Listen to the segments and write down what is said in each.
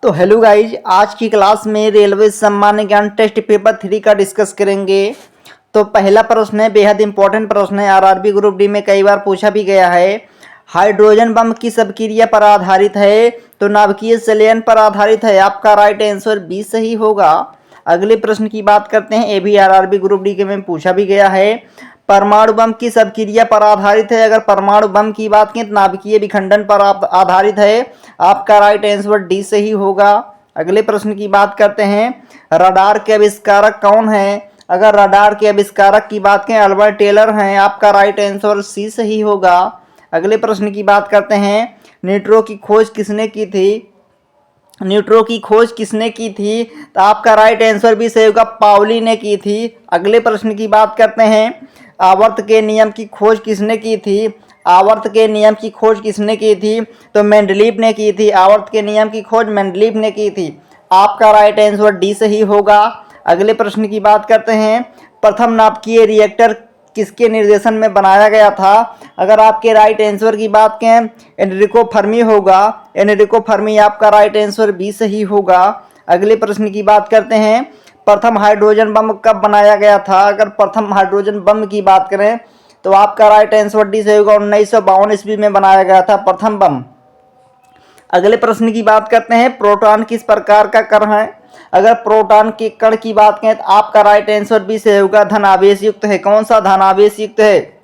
तो hello guys, आज की क्लास में रेलवे सामान्य ज्ञान टेस्ट पेपर 3 का डिस्कस करेंगे। तो पहला प्रश्न है, बेहद इंपॉर्टेंट प्रश्न है, आरआरबी ग्रुप डी में कई बार पूछा भी गया है। हाइड्रोजन बम किस अभिक्रिया पर आधारित है? तो नाभिकीय संलयन पर आधारित है। आपका राइट आंसर बी सही होगा। अगले प्रश्न की बात करते हैं, ये भी आरआरबी ग्रुप डी के में पूछा भी गया है। परमाणु बम किस अभिक्रिया पर आधारित है? अगर परमाणु बम की बात करें तो नाभिकीय विखंडन पर आधारित है। आपका राइट आंसर डी सही होगा। अगले प्रश्न की बात करते हैं, रडार के आविष्कारक कौन है? अगर रडार के आविष्कारक की बात करें अल्बर्ट टेलर हैं। आपका राइट आंसर सी सही होगा। अगले प्रश्न की बात करते हैं, न्यूट्रॉन की खोज किसने की थी? न्यूट्रॉन की खोज किसने की थी? तो आपका राइट आंसर भी सही होगा, पाउली ने की थी। अगले प्रश्न की बात करते हैं, आवर्त के नियम की खोज किसने की थी? आवर्त के नियम की खोज किसने की थी? तो मेंडलीव ने की थी। आवर्त के नियम की खोज मेंडलीव ने की थी। आपका राइट आंसर डी सही होगा। अगले प्रश्न की बात करते हैं, प्रथम नाभिकीय रिएक्टर किसके निर्देशन में बनाया गया था? अगर आपके राइट आंसर की बात करें एनरिको फर्मी होगा। एनरिको फर्मी आपका राइट आंसर बी सही होगा। अगले प्रश्न की बात करते हैं, प्रथम हाइड्रोजन बम कब बनाया गया था? अगर प्रथम हाइड्रोजन बम की बात करें तो आपका राइट आंसर डी सही होगा। 1952 ईस्वी में बनाया गया था प्रथम बम। अगले प्रश्न की बात करते हैं, प्रोटॉन किस प्रकार का कण है? अगर प्रोटॉन के कण की बात करें तो आपका राइट आंसर बी सही होगा, धनावेश युक्त है। कौन सा? धनावेश युक्त है।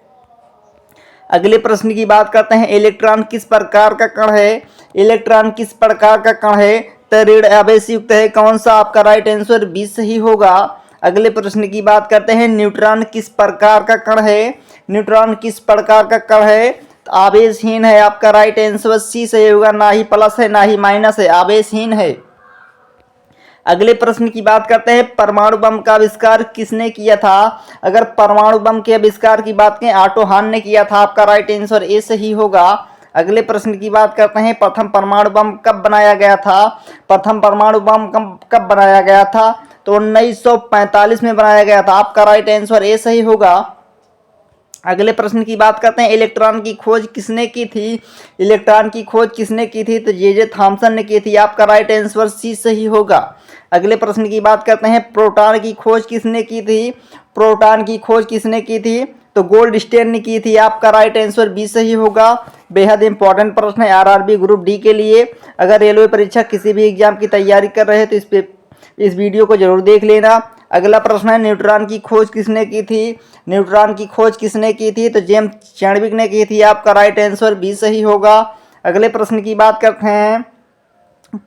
अगले प्रश्न की बात करते हैं, इलेक्ट्रॉन किस प्रकार का कण है? इलेक्ट्रॉन किस प्रकार का कण है? तो ऋण आवेश युक्त है। कौन सा? आपका राइट आंसर बी सही होगा। अगले प्रश्न की बात करते हैं, न्यूट्रॉन किस प्रकार का कण है? न्यूट्रॉन किस प्रकार का कण है? तो आवेशहीन है। आपका राइट आंसर सी सही होगा, ना ही प्लस है ना ही माइनस है, आवेशहीन है। अगले प्रश्न की बात करते हैं, परमाणु बम का आविष्कार किसने किया था? अगर परमाणु बम के आविष्कार की बात करें ऑटो हान ने किया था। आपका राइट आंसर ए सही होगा। अगले प्रश्न की बात करते हैं, प्रथम परमाणु बम कब बनाया गया था? प्रथम परमाणु बम कब बनाया गया था? तो 1945 में बनाया गया था। आपका राइट आंसर ए सही होगा। अगले प्रश्न की बात करते हैं, इलेक्ट्रॉन की खोज किसने की थी? इलेक्ट्रॉन की खोज किसने की थी? तो जे थॉमसन ने की थी। आपका राइट आंसर सी सही होगा। अगले प्रश्न की बात करते हैं, प्रोटॉन की खोज किसने की थी? प्रोटॉन की खोज किसने की थी? तो गोल्डस्टेन ने की थी। आपका राइट आंसर बी सही होगा। बेहद इंपॉर्टेंट प्रश्न है आरआरबी ग्रुप डी के लिए। अगर रेलवे परीक्षा किसी भी एग्जाम की तैयारी कर रहे हैं तो इस वीडियो को जरूर देख लेना। अगला प्रश्न है, न्यूट्रॉन की खोज किसने की थी? न्यूट्रॉन की खोज किसने की थी? तो जेम्स चैडविक ने की थी। आपका राइट आंसर बी सही होगा। अगले प्रश्न की बात करते हैं,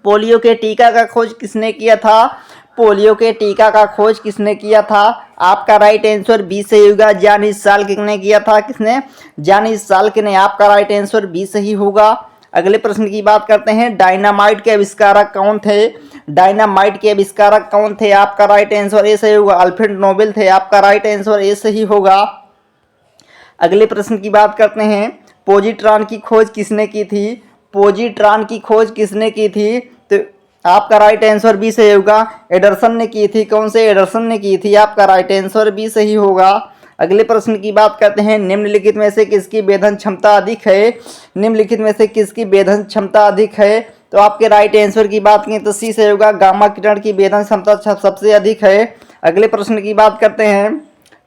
पोलियो के टीका का खोज किसने किया था? पोलियो के टीका का खोज किसने किया था? आपका राइट आंसर बी सही होगा, जानिस साल्क ने किया था। किसने? जानिस साल्क ने। आपका राइट आंसर बी सही होगा। अगले प्रश्न की बात करते हैं, डायनामाइट के आविष्कारक कौन थे? डायनामाइट के आविष्कारक कौन थे? आपका राइट आंसर ए सही होगा, अल्फ्रेड नोबेल थे। आपका राइट आंसर ए सही होगा। अगले प्रश्न की बात करते हैं, पोजिट्रॉन की खोज किसने की थी? पोजिट्रॉन की खोज किसने की थी? तो आपका राइट आंसर बी सही होगा, एडरसन ने की थी। कौन से? एडरसन ने की थी। आपका राइट आंसर बी सही होगा। अगले प्रश्न की बात करते हैं, निम्नलिखित में से किसकी वेधन क्षमता अधिक है? निम्नलिखित में से किसकी वेधन क्षमता अधिक है? तो आपके राइट आंसर की बात करें तो सी सही होगा, गामा किरण की वेधन क्षमता सबसे अधिक है। अगले प्रश्न की बात करते हैं,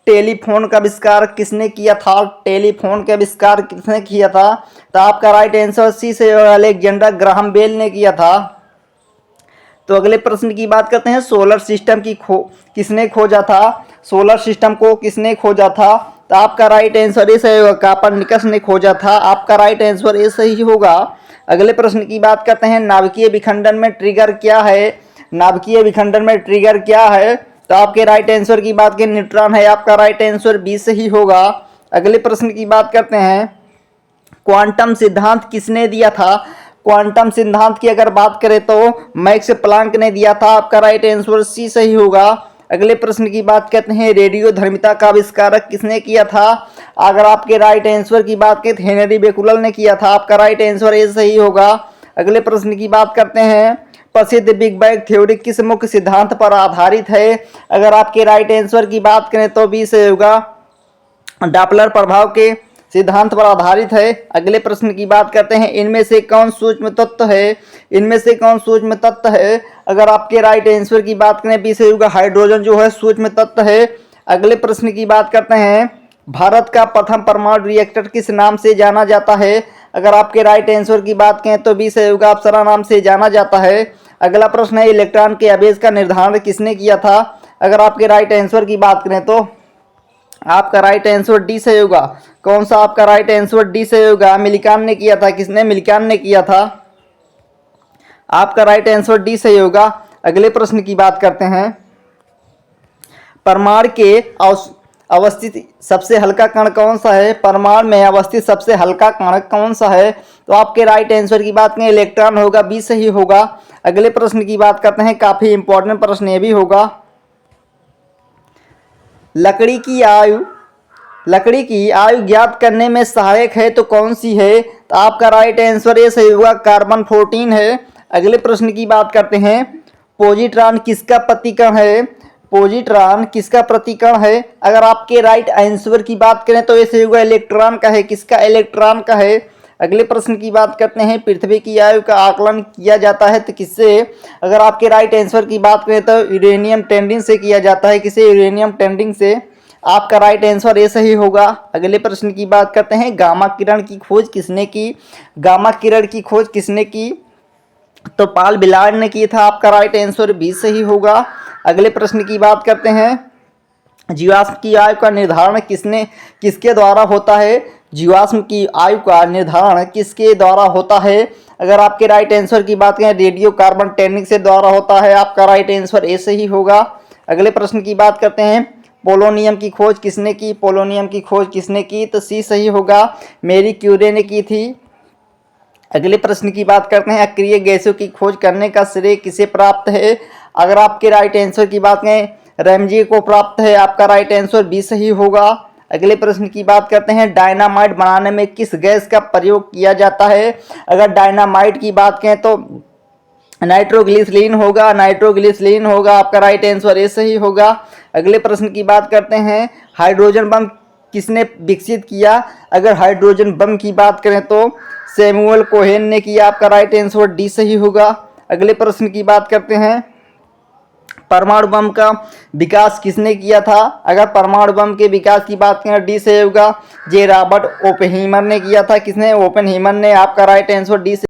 टेलीफोन का आविष्कार किसने किया था? टेलीफोन का आविष्कार किसने किया था? तो आपका राइट आंसर सी से अलेक्जेंडर ग्राहम बेल ने किया था। तो अगले प्रश्न की बात करते हैं, सोलर सिस्टम की किसने खोजा था? सोलर सिस्टम को किसने खोजा था? तो आपका राइट आंसर ए सही होगा, कोपरनिकस ने खोजा था। आपका राइट आंसर ए सही होगा। अगले प्रश्न की बात करते हैं, नाभिकीय विखंडन में ट्रिगर क्या है? नाभिकीय विखंडन में ट्रिगर क्या है? तो आपके राइट आंसर की बात करें न्यूट्रॉन है। आपका राइट आंसर बी सही होगा। अगले प्रश्न की बात करते हैं, क्वांटम सिद्धांत किसने दिया था? क्वांटम सिद्धांत की अगर बात करें तो मैक्स प्लांक ने दिया था। आपका राइट आंसर सी सही होगा। अगले प्रश्न की बात करते हैं, रेडियोधर्मिता का आविष्कारक किसने किया था? अगर आपके राइट आंसर की बात करें तो हेनरी बेकुलर ने किया था। आपका राइट आंसर ए सही होगा। अगले प्रश्न की बात करते हैं, प्रसिद्ध बिग बैंग थ्योरी किस मुख्य सिद्धांत पर आधारित है? अगर आपके राइट आंसर की बात करें तो बी सही होगा, डॉपलर प्रभाव के सिद्धांत पर आधारित है। अगले प्रश्न की बात करते हैं, इनमें से कौन सूक्ष्म तत्व है? इनमें से कौन सूक्ष्म तत्व है? अगर आपके राइट आंसर की बात करें बी सही होगा, हाइड्रोजन जो है सूक्ष्म तत्व है। अगले प्रश्न की बात करते हैं, भारत का प्रथम परमाणु रिएक्टर किस नाम से जाना जाता है? अगर आपके राइट आंसर की बात करें तो बी सही होगा, अप्सरा नाम से जाना जाता है। अगला प्रश्न है, इलेक्ट्रॉन के आवेश का निर्धारण किसने किया था? अगर आपके राइट आंसर की बात करें तो आपका राइट आंसर डी सही होगा। कौन सा आपका राइट आंसर डी सही होगा? मिल्कियान ने किया था। किसने? मिल्कियान ने किया था। आपका राइट आंसर डी सही होगा। अगले प्रश्न की बात करते हैं, परमाणु के अवस्थित सबसे हल्का कण कौन सा है? परमाणु में अवस्थित सबसे हल्का कण कौन सा है? तो आपके राइट आंसर की बात करें इलेक्ट्रॉन होगा, बी सही होगा। अगले प्रश्न की बात करते हैं, काफी इंपॉर्टेंट प्रश्न ये भी होगा, लकड़ी की आयु ज्ञात करने में सहायक है तो कौन सी है? तो आपका राइट आंसर ये सही होगा, कार्बन 14 है। अगले प्रश्न की बात करते हैं, पॉजिट्रॉन किसका प्रतिकण है? पॉजिट्रॉन किसका प्रतिकण है? अगर आपके राइट आंसर की बात करें तो ये सही होगा, इलेक्ट्रॉन का है। किसका? इलेक्ट्रॉन का है। अगले प्रश्न की बात करते हैं, पृथ्वी की आयु का आकलन किया जाता है तो किससे? अगर आपके राइट आंसर की बात करें तो यूरेनियम 10 से किया जाता है। किसे? यूरेनियम 10 से। आपका राइट आंसर ये सही होगा। अगले प्रश्न की बात करते हैं, गामा किरण की खोज किसने की? गामा किरण की खोज किसने की? तो पाल बिलार्ड ने की था। आपका राइट आंसर भी सही होगा। अगले प्रश्न की बात करते हैं, जीवाश्म की आयु का निर्धारण किसके द्वारा होता है? जीवाश्म की आयु का निर्धारण किसके द्वारा होता है? अगर आपके राइट आंसर की बात करें रेडियो कार्बन 10 से द्वारा होता है। आपका राइट आंसर ए सही होगा। अगले प्रश्न की बात करते हैं, पोलोनियम की खोज किसने की? पोलोनियम की खोज किसने की? तो सी सही होगा, मैरी क्यूरी ने की थी। अगले प्रश्न की बात करते हैं, अक्रिय गैसों की खोज करने का श्रेय किसे प्राप्त है? अगर आपके राइट आंसर की बात करें रैमजे को प्राप्त है। आपका राइट आंसर बी सही होगा। अगले प्रश्न की बात करते हैं, डायनामाइट बनाने में किस गैस का प्रयोग किया जाता है? अगर डायनामाइट की बात करें तो नाइट्रोग्लिसरीन होगा, नाइट्रोग्लिसरीन होगा। आपका राइट आंसर ये सही होगा। अगले प्रश्न की बात करते हैं, हाइड्रोजन बम किसने विकसित किया? अगर हाइड्रोजन बम की बात करें तो सैमुअल कोहेन ने किया। आपका राइट आंसर डी सही होगा। अगले प्रश्न की बात करते हैं, परमाणु बम का विकास किसने किया था? अगर परमाणु बम के विकास की बात करें डी सही होगा, जे रॉबर्ट ओपेनहीमर ने किया था। किसने? ओपेनहीमर ने। आपका राइट आंसर डी